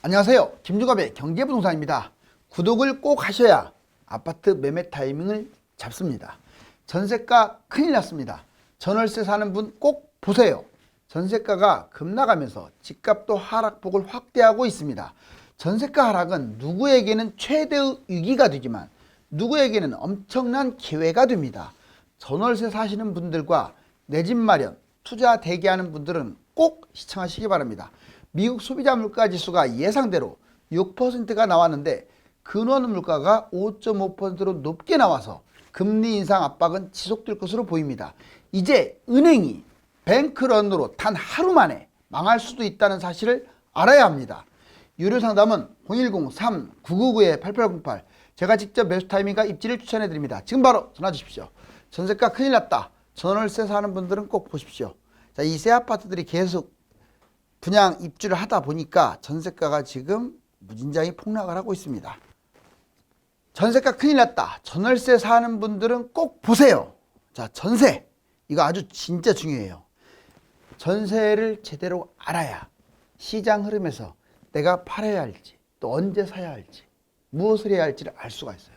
안녕하세요. 김주갑의 경제부동산입니다. 구독을 꼭 하셔야 아파트 매매 타이밍을 잡습니다. 전세가 큰일 났습니다. 전월세 사는 분 꼭 보세요. 전세가가 급락하면서 집값도 하락폭을 확대하고 있습니다. 전세가 하락은 누구에게는 최대의 위기가 되지만 누구에게는 엄청난 기회가 됩니다. 전월세 사시는 분들과 내 집 마련, 투자 대기하는 분들은 꼭 시청하시기 바랍니다. 미국 소비자 물가 지수가 예상대로 6%가 나왔는데 근원 물가가 5.5%로 높게 나와서 금리 인상 압박은 지속될 것으로 보입니다. 이제 은행이 뱅크런으로 단 하루 만에 망할 수도 있다는 사실을 알아야 합니다. 유료 상담은 010-3999-8808 제가 직접 매수 타이밍과 입지를 추천해 드립니다. 지금 바로 전화 주십시오. 전세가 큰일 났다. 전월세 사는 분들은 꼭 보십시오. 자, 이 새 아파트들이 계속 분양 입주를 하다 보니까 전세가가 지금 무진장이 폭락을 하고 있습니다. 전세가 큰일 났다. 전월세 사는 분들은 꼭 보세요. 자, 전세. 이거 아주 진짜 중요해요. 전세를 제대로 알아야 시장 흐름에서 내가 팔아야 할지 또 언제 사야 할지 무엇을 해야 할지를 알 수가 있어요.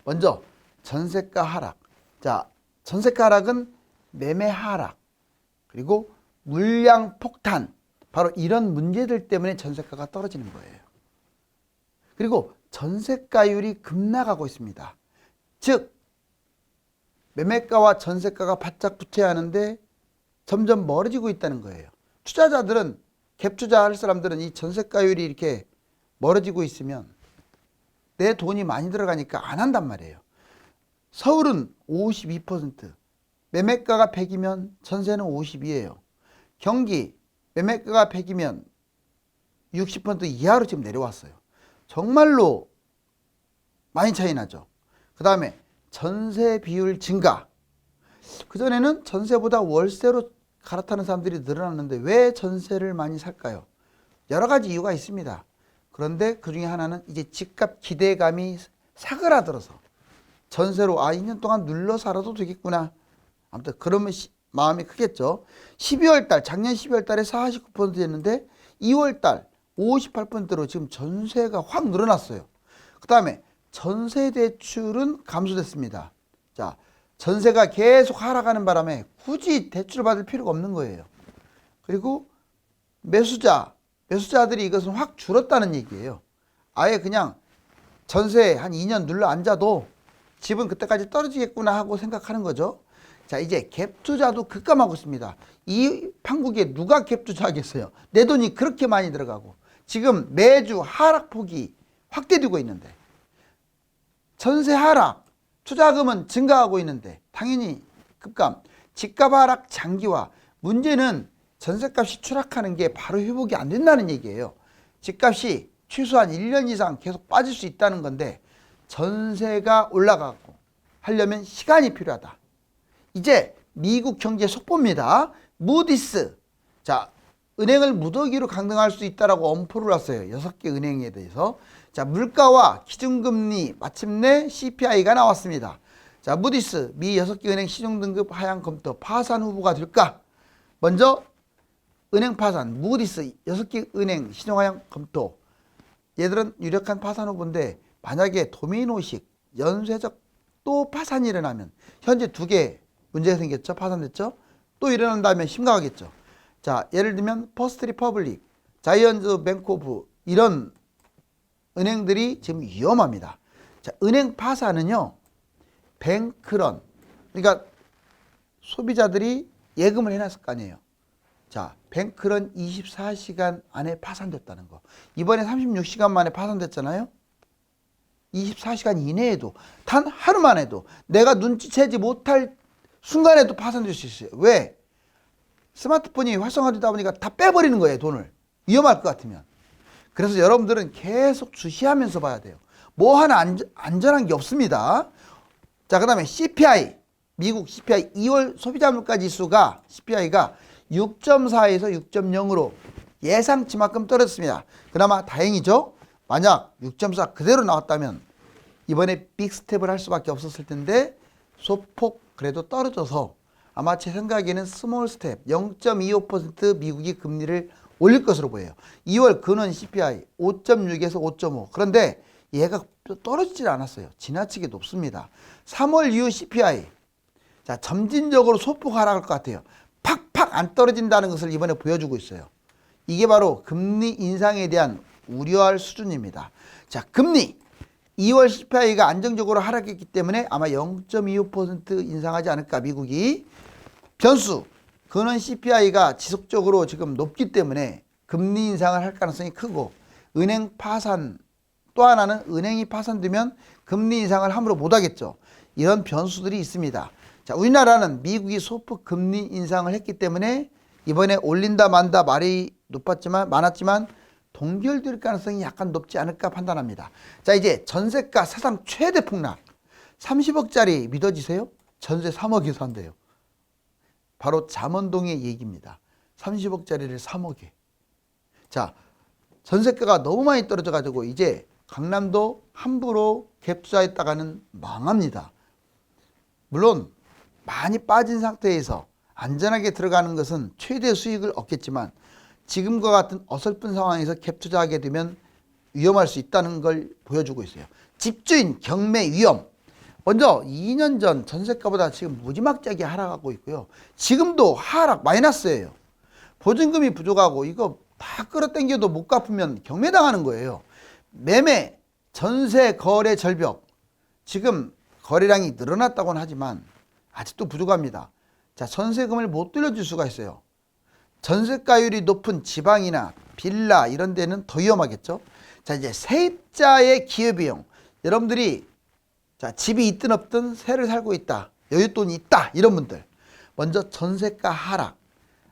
먼저 전세가 하락. 자, 전세가 하락은 매매 하락 그리고 물량 폭탄, 바로 이런 문제들 때문에 전세가가 떨어지는 거예요. 그리고 전세가율이 급락하고 있습니다. 즉 매매가와 전세가가 바짝 붙어야 하는데 점점 멀어지고 있다는 거예요. 투자자들은, 갭 투자할 사람들은 이 전세가율이 이렇게 멀어지고 있으면 내 돈이 많이 들어가니까 안 한단 말이에요. 서울은 52%, 매매가가 100이면 전세는 52예요. 경기 매매가가 100이면 60% 이하로 지금 내려왔어요. 정말로 많이 차이 나죠. 그 다음에 전세 비율 증가. 그전에는 전세보다 월세로 갈아타는 사람들이 늘어났는데 왜 전세를 많이 살까요? 여러 가지 이유가 있습니다. 그런데 그 중에 하나는 이제 집값 기대감이 사그라들어서 전세로 2년 동안 눌러 살아도 되겠구나. 아무튼 그러면 마음이 크겠죠. 12월 달, 작년 12월 달에 49%였는데 2월 달 58%로 지금 전세가 확 늘어났어요. 그 다음에 전세 대출은 감소됐습니다. 자, 전세가 계속 하락하는 바람에 굳이 대출을 받을 필요가 없는 거예요. 그리고 매수자들이 이것은 확 줄었다는 얘기예요. 아예 그냥 전세 한 2년 눌러 앉아도 집은 그때까지 떨어지겠구나 하고 생각하는 거죠. 자, 이제 갭 투자도 급감하고 있습니다. 이 판국에 누가 갭 투자하겠어요? 내 돈이 그렇게 많이 들어가고 지금 매주 하락폭이 확대되고 있는데 전세 하락, 투자금은 증가하고 있는데 당연히 급감, 집값 하락 장기화. 문제는 전세값이 추락하는 게 바로 회복이 안 된다는 얘기예요. 집값이 최소한 1년 이상 계속 빠질 수 있다는 건데 전세가 올라가고 하려면 시간이 필요하다. 이제 미국 경제 속보입니다. 무디스. 자, 은행을 무더기로 강등할 수 있다라고 엄포를 놨어요. 6개 은행에 대해서. 자, 물가와 기준금리 마침내 CPI가 나왔습니다. 자, 무디스 미 6개 은행 신용등급 하향 검토 파산 후보가 될까? 먼저 은행 파산, 무디스 6개 은행 신용하향 검토. 얘들은 유력한 파산 후보인데 만약에 도미노식 연쇄적 또 파산이 일어나면 현재 2개 문제가 생겼죠. 파산됐죠. 또 일어난다면 심각하겠죠. 자, 예를 들면 퍼스트 리퍼블릭, 자이언트 뱅크 오브 이런 은행들이 지금 위험합니다. 자, 은행 파산은요. 뱅크런, 그러니까 소비자들이 예금을 해놨을 거 아니에요. 자, 뱅크런 24시간 안에 파산됐다는 거. 이번에 36시간 만에 파산됐잖아요. 24시간 이내에도 단 하루만 해도 내가 눈치채지 못할 순간에도 파산될 수 있어요. 왜? 스마트폰이 활성화되다 보니까 다 빼버리는 거예요. 돈을. 위험할 것 같으면. 그래서 여러분들은 계속 주시하면서 봐야 돼요. 뭐 하나 안전한 게 없습니다. 자, 그 다음에 CPI. 미국 CPI 2월 소비자 물가 지수가 CPI가 6.4에서 6.0으로 예상치만큼 떨어졌습니다. 그나마 다행이죠. 만약 6.4 그대로 나왔다면 이번에 빅스텝을 할 수밖에 없었을 텐데 소폭 그래도 떨어져서 아마 제 생각에는 스몰 스텝 0.25% 미국이 금리를 올릴 것으로 보여요. 2월 근원 CPI 5.6에서 5.5. 그런데 얘가 떨어지질 않았어요. 지나치게 높습니다. 3월 이후 CPI. 자, 점진적으로 소폭 하락할 것 같아요. 팍팍 안 떨어진다는 것을 이번에 보여주고 있어요. 이게 바로 금리 인상에 대한 우려할 수준입니다. 자, 금리. 2월 CPI가 안정적으로 하락했기 때문에 아마 0.25% 인상하지 않을까, 미국이. 변수. 근원 CPI가 지속적으로 지금 높기 때문에 금리 인상을 할 가능성이 크고, 은행 파산, 또 하나는 은행이 파산되면 금리 인상을 함부로 못하겠죠. 이런 변수들이 있습니다. 자, 우리나라는 미국이 소폭 금리 인상을 했기 때문에 이번에 올린다 만다 말이 많았지만 동결될 가능성이 약간 높지 않을까 판단합니다. 자, 이제 전세가 사상 최대 폭락. 30억짜리 믿어지세요? 전세 3억에서 한대요. 바로 잠원동의 얘기입니다. 30억짜리를 3억에. 자, 전세가가 너무 많이 떨어져가지고 이제 강남도 함부로 갭 투자했다가는 망합니다. 물론 많이 빠진 상태에서 안전하게 들어가는 것은 최대 수익을 얻겠지만 지금과 같은 어설픈 상황에서 갭 투자하게 되면 위험할 수 있다는 걸 보여주고 있어요. 집주인 경매 위험. 먼저 2년 전 전세가보다 지금 무지막지하게 하락하고 있고요. 지금도 하락 마이너스예요. 보증금이 부족하고 이거 다 끌어당겨도 못 갚으면 경매당하는 거예요. 매매, 전세, 거래 절벽. 지금 거래량이 늘어났다고는 하지만 아직도 부족합니다. 자, 전세금을 못 돌려줄 수가 있어요. 전세가율이 높은 지방이나 빌라 이런 데는 더 위험하겠죠. 자, 이제 세입자의 기회비용. 여러분들이 자, 집이 있든 없든 새를 살고 있다, 여윳돈이 있다, 이런 분들 먼저 전세가 하락.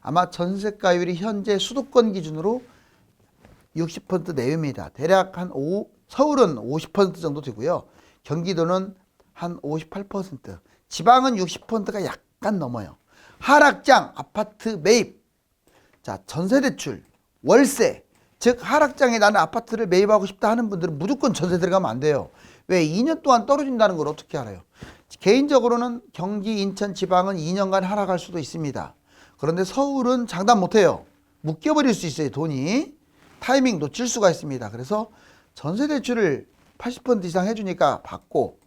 아마 전세가율이 현재 수도권 기준으로 60% 내외입니다. 대략 서울은 50% 정도 되고요. 경기도는 한 58%, 지방은 60%가 약간 넘어요. 하락장 아파트 매입. 자, 전세대출, 월세. 즉 하락장에 나는 아파트를 매입하고 싶다 하는 분들은 무조건 전세 들어가면 안 돼요. 왜? 2년 동안 떨어진다는 걸 어떻게 알아요? 개인적으로는 경기, 인천, 지방은 2년간 하락할 수도 있습니다. 그런데 서울은 장담 못해요. 묶여버릴 수 있어요. 돈이. 타이밍 놓칠 수가 있습니다. 그래서 전세대출을 80% 이상 해주니까 받고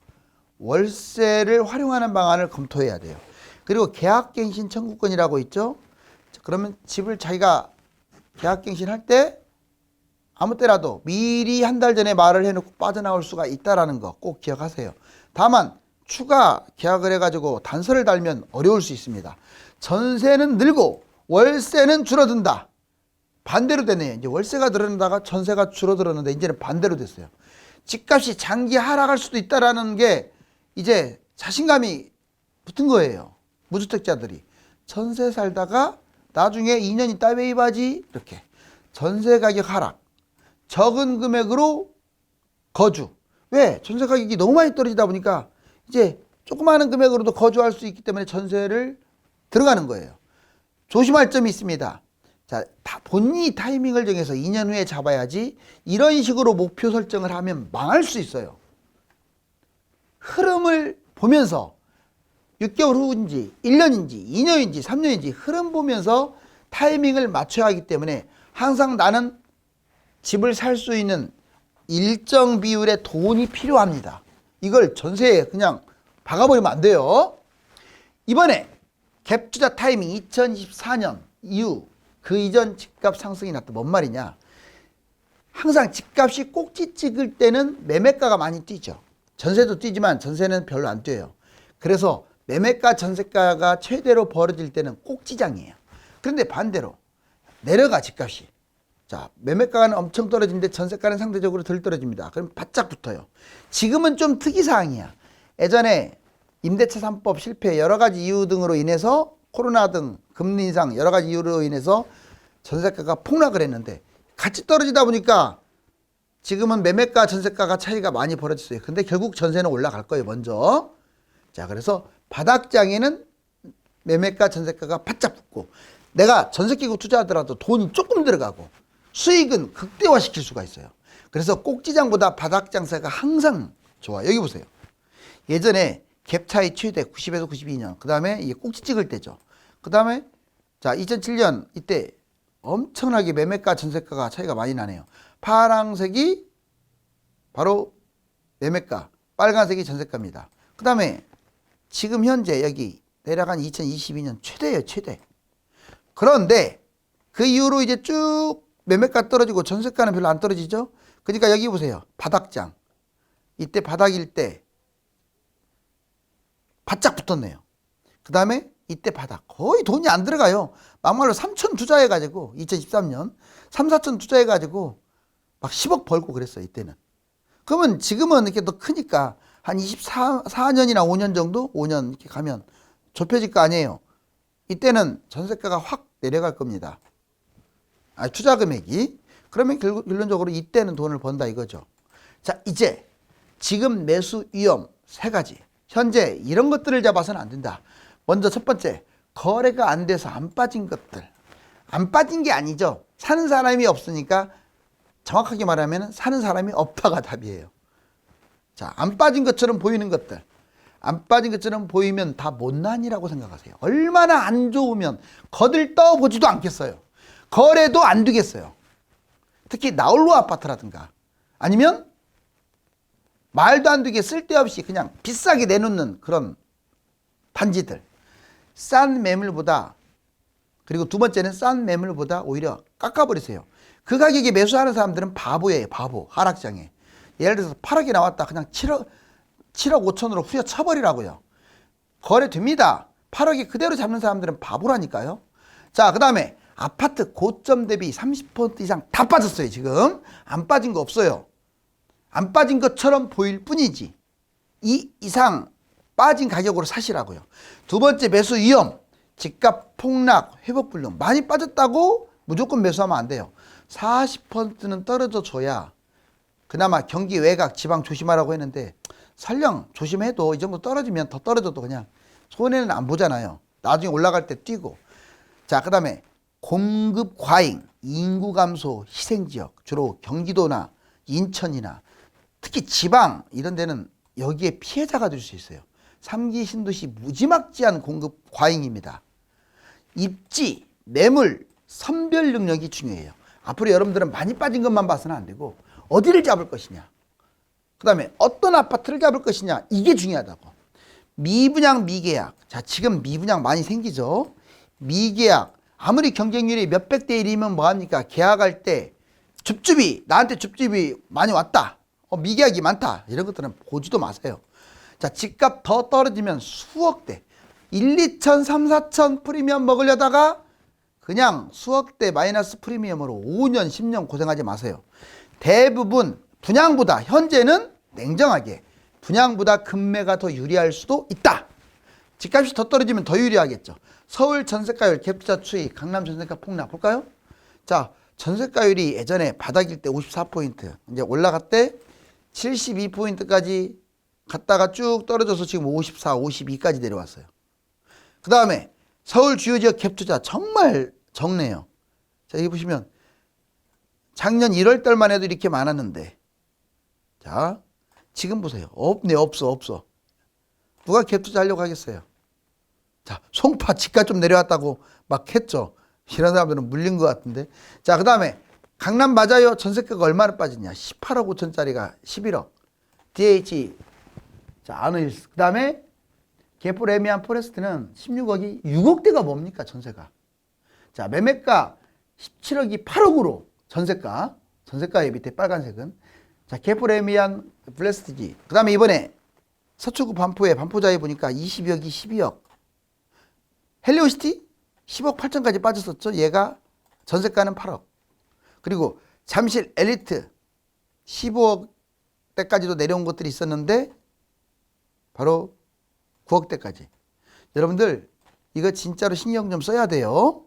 월세를 활용하는 방안을 검토해야 돼요. 그리고 계약갱신 청구권이라고 있죠. 그러면 집을 자기가 계약갱신할 때 아무 때라도 미리 한 달 전에 말을 해놓고 빠져나올 수가 있다는 거 꼭 기억하세요. 다만 추가 계약을 해가지고 단서를 달면 어려울 수 있습니다. 전세는 늘고 월세는 줄어든다. 반대로 되네요. 이제 월세가 늘어나다가 전세가 줄어들었는데 이제는 반대로 됐어요. 집값이 장기 하락할 수도 있다는 게 이제 자신감이 붙은 거예요. 무주택자들이. 전세 살다가 나중에 2년 있다 매입하지. 이렇게 전세 가격 하락, 적은 금액으로 거주. 왜? 전세 가격이 너무 많이 떨어지다 보니까 이제 조그마한 금액으로도 거주할 수 있기 때문에 전세를 들어가는 거예요. 조심할 점이 있습니다. 자, 본인이 타이밍을 정해서 2년 후에 잡아야지. 이런 식으로 목표 설정을 하면 망할 수 있어요. 흐름을 보면서 6개월 후인지 1년인지 2년인지 3년인지 흐름 보면서 타이밍을 맞춰야 하기 때문에 항상 나는 집을 살 수 있는 일정 비율의 돈이 필요합니다. 이걸 전세에 그냥 박아버리면 안 돼요. 이번에 갭 투자 타이밍 2024년 이후 그 이전 집값 상승이 났다. 뭔 말이냐. 항상 집값이 꼭지 찍을 때는 매매가가 많이 뛰죠. 전세도 뛰지만 전세는 별로 안 뛰어요. 그래서 매매가 전세가가 최대로 벌어질 때는 꼭지장이에요. 그런데 반대로 내려가 집값이. 자, 매매가는 엄청 떨어지는데 전세가는 상대적으로 덜 떨어집니다. 그럼 바짝 붙어요. 지금은 좀 특이사항이야. 예전에 임대차 3법 실패 여러 가지 이유 등으로 인해서 코로나 등 금리 인상 여러 가지 이유로 인해서 전세가가 폭락을 했는데 같이 떨어지다 보니까 지금은 매매가 전세가가 차이가 많이 벌어졌어요. 근데 결국 전세는 올라갈 거예요. 먼저. 자, 그래서 바닥장에는 매매가 전세가가 바짝 붙고 내가 전세 끼고 투자하더라도 돈이 조금 들어가고 수익은 극대화시킬 수가 있어요. 그래서 꼭지장보다 바닥장세가 항상 좋아요. 여기 보세요. 예전에 갭 차이 최대 90에서 92년. 그 다음에 이게 꼭지 찍을 때죠. 그 다음에 자 2007년 이때 엄청나게 매매가 전세가가 차이가 많이 나네요. 파란색이 바로 매매가, 빨간색이 전세가입니다. 그 다음에 지금 현재 여기 대략 한 2022년 최대예요, 최대. 그런데 그 이후로 이제 쭉 매매가 떨어지고 전세가는 별로 안 떨어지죠. 그러니까 여기 보세요. 바닥장. 이때 바닥일 때 바짝 붙었네요. 그 다음에 이때 바닥. 거의 돈이 안 들어가요. 막말로 3천 투자해가지고 2013년 3, 4천 투자해가지고 막 10억 벌고 그랬어요. 이때는. 그러면 지금은 이렇게 더 크니까 한 24년이나 5년 정도? 5년 이렇게 가면 좁혀질 거 아니에요. 이때는 전세가가 확 내려갈 겁니다. 투자 금액이. 그러면 결론적으로 이때는 돈을 번다 이거죠. 자, 이제 지금 매수 위험 세 가지. 현재 이런 것들을 잡아서는 안 된다. 먼저 첫 번째, 거래가 안 돼서 안 빠진 것들. 안 빠진 게 아니죠. 사는 사람이 없으니까 정확하게 말하면 사는 사람이 없다가 답이에요. 자, 안 빠진 것처럼 보이는 것들. 안 빠진 것처럼 보이면 다 못난이라고 생각하세요. 얼마나 안 좋으면 거들떠보지도 않겠어요. 거래도 안 되겠어요. 특히 나홀로 아파트라든가 아니면 말도 안 되게 쓸데없이 그냥 비싸게 내놓는 그런 단지들. 싼 매물보다, 그리고 두 번째는 싼 매물보다 오히려 깎아버리세요. 그 가격에 매수하는 사람들은 바보예요. 바보. 하락장에. 예를 들어서 8억이 나왔다. 그냥 7억 5천으로 후려쳐버리라고요. 거래됩니다. 8억이 그대로 잡는 사람들은 바보라니까요. 자, 그 다음에 아파트 고점 대비 30% 이상 다 빠졌어요. 지금 안 빠진 거 없어요. 안 빠진 것처럼 보일 뿐이지 이 이상 빠진 가격으로 사시라고요. 두 번째, 매수 위험. 집값 폭락, 회복 불능. 많이 빠졌다고 무조건 매수하면 안 돼요. 40%는 떨어져 줘야 그나마 경기 외곽 지방 조심하라고 했는데 설령 조심해도 이 정도 떨어지면 더 떨어져도 그냥 손해는 안 보잖아요. 나중에 올라갈 때 뛰고. 자, 그 다음에 공급 과잉, 인구 감소, 희생지역. 주로 경기도나 인천이나 특히 지방 이런 데는 여기에 피해자가 될 수 있어요. 3기 신도시 무지막지한 공급 과잉입니다. 입지, 매물, 선별 능력이 중요해요. 앞으로 여러분들은 많이 빠진 것만 봐서는 안 되고 어디를 잡을 것이냐, 그 다음에 어떤 아파트를 잡을 것이냐, 이게 중요하다고. 미분양, 미계약. 자, 지금 미분양 많이 생기죠. 미계약. 아무리 경쟁률이 몇백 대 1이면 뭐합니까? 계약할 때 줍줍이, 나한테 줍줍이 많이 왔다. 미계약이 많다. 이런 것들은 보지도 마세요. 자, 집값 더 떨어지면 수억대. 1, 2천, 3, 4천 프리미엄 먹으려다가 그냥 수억대 마이너스 프리미엄으로 5년, 10년 고생하지 마세요. 대부분 분양보다, 현재는 냉정하게 분양보다 금매가 더 유리할 수도 있다. 집값이 더 떨어지면 더 유리하겠죠. 서울 전세가율 갭투자 추이, 강남 전세가 폭락 볼까요? 자, 전세가율이 예전에 바닥일 때 54포인트, 이제 올라갔대 72포인트까지 갔다가 쭉 떨어져서 지금 54, 52까지 내려왔어요. 그 다음에 서울 주요 지역 갭투자 정말 적네요. 자, 여기 보시면 작년 1월 달만 해도 이렇게 많았는데, 자, 지금 보세요. 없네, 없어. 누가 갭투자 하려고 하겠어요? 자, 송파 집값 좀 내려왔다고 막 했죠. 이런 사람들은 물린 것 같은데. 자, 그 다음에 강남 맞아요. 전세가가 얼마나 빠졌냐? 18억 5천짜리가 11억. DH, 자, 아너힐스. 그 다음에 개포레미안 포레스트는 16억이 6억대가 뭡니까? 전세가. 자, 매매가 17억이 8억으로 전세가의 밑에 빨간색은. 자, 개포레미안 블레스티지. 그 다음에 이번에 서초구 반포에 반포자에 보니까 20억이 12억. 헬리오시티 10억 8천까지 빠졌었죠. 얘가 전세가는 8억. 그리고 잠실 엘리트 15억대까지도 내려온 것들이 있었는데 바로 9억대까지. 여러분들 이거 진짜로 신경 좀 써야 돼요.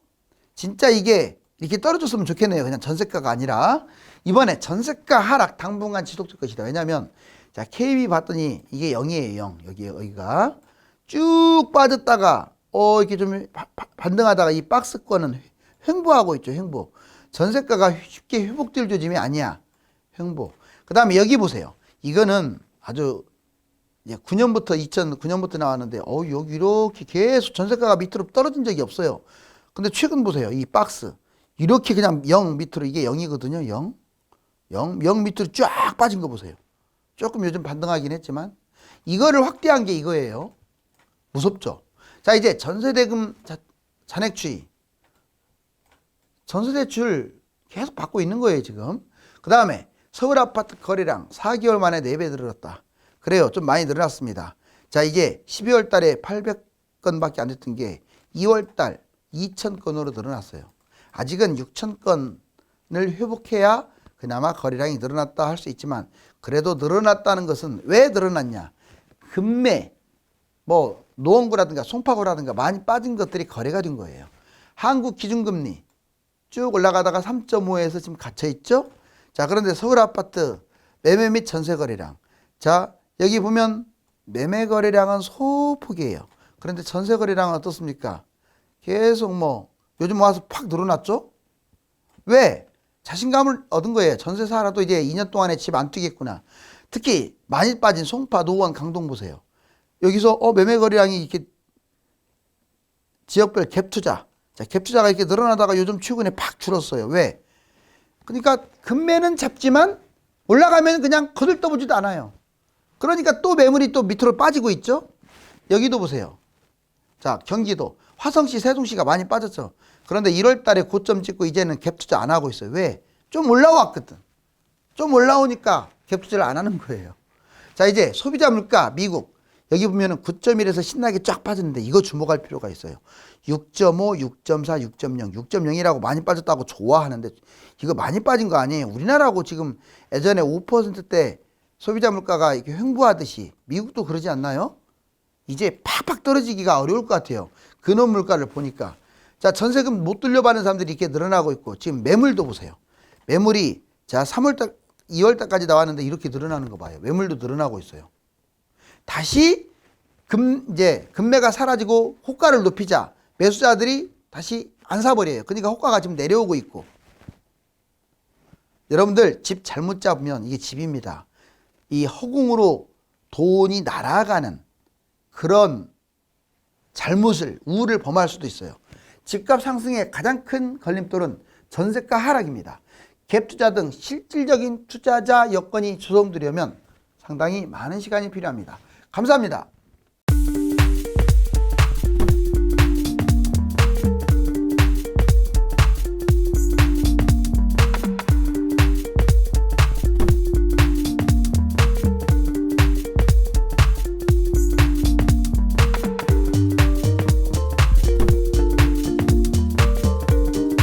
진짜 이게 이렇게 떨어졌으면 좋겠네요. 그냥 전세가가 아니라. 이번에 전세가 하락 당분간 지속될 것이다. 왜냐하면 자, KB 봤더니 이게 0이에요. 0. 여기가 쭉 빠졌다가 이렇게 좀 반등하다가 이 박스권은 횡보하고 있죠. 횡보. 전세가가 쉽게 회복될 조짐이 아니야. 횡보. 그 다음에 여기 보세요. 이거는 아주 2009년부터 나왔는데 여기 이렇게 계속 전세가가 밑으로 떨어진 적이 없어요. 근데 최근 보세요. 이 박스 이렇게 그냥 0 밑으로 이게 0이거든요. 0 밑으로 쫙 빠진 거 보세요. 조금 요즘 반등하긴 했지만 이거를 확대한 게 이거예요. 무섭죠. 자, 이제 전세대금 잔액 추이. 전세대출 계속 받고 있는 거예요, 지금. 그 다음에 서울 아파트 거래량 4개월 만에 4배 늘었다. 그래요. 좀 많이 늘어났습니다. 자, 이게 12월 달에 800건밖에 안 됐던 게 2월 달 2,000건으로 늘어났어요. 아직은 6,000건을 회복해야 그나마 거래량이 늘어났다 할 수 있지만 그래도 늘어났다는 것은 왜 늘어났냐? 금매, 뭐 노원구라든가 송파구라든가 많이 빠진 것들이 거래가 된 거예요. 한국 기준금리 쭉 올라가다가 3.5에서 지금 갇혀있죠. 자, 그런데 서울 아파트 매매 및 전세 거래량. 자, 여기 보면 매매 거래량은 소폭이에요. 그런데 전세 거래량은 어떻습니까? 계속 뭐 요즘 와서 팍 늘어났죠. 왜? 자신감을 얻은 거예요. 전세 살아도 이제 2년 동안에 집 안 뛰겠구나. 특히 많이 빠진 송파, 노원, 강동 보세요. 여기서 매매 거래량이 이렇게 지역별 갭 투자. 자, 갭 투자가 이렇게 늘어나다가 요즘 최근에 팍 줄었어요. 왜? 그러니까 금매는 잡지만 올라가면 그냥 거들떠보지도 않아요. 그러니까 또 매물이 또 밑으로 빠지고 있죠. 여기도 보세요. 자, 경기도 화성시, 세종시가 많이 빠졌죠. 그런데 1월 달에 고점 찍고 이제는 갭 투자 안 하고 있어요. 왜? 좀 올라왔거든. 좀 올라오니까 갭 투자를 안 하는 거예요. 자, 이제 소비자 물가 미국 여기 보면은 9.1에서 신나게 쫙 빠졌는데 이거 주목할 필요가 있어요. 6.5, 6.4, 6.0, 6.0이라고 많이 빠졌다고 좋아하는데 이거 많이 빠진 거 아니에요. 우리나라하고 지금 예전에 5%대 소비자 물가가 이렇게 횡보하듯이 미국도 그러지 않나요? 이제 팍팍 떨어지기가 어려울 것 같아요. 근원 물가를 보니까. 자, 전세금 못 돌려받는 사람들이 이렇게 늘어나고 있고 지금 매물도 보세요. 매물이 자 3월달, 2월달까지 나왔는데 이렇게 늘어나는 거 봐요. 매물도 늘어나고 있어요. 다시 이제 금매가 사라지고 호가를 높이자 매수자들이 다시 안 사버려요. 그러니까 호가가 지금 내려오고 있고. 여러분들 집 잘못 잡으면 이게 집입니다. 이 허공으로 돈이 날아가는 그런 잘못을 우를 범할 수도 있어요. 집값 상승의 가장 큰 걸림돌은 전세가 하락입니다. 갭 투자 등 실질적인 투자자 여건이 조성되려면 상당히 많은 시간이 필요합니다. 감사합니다.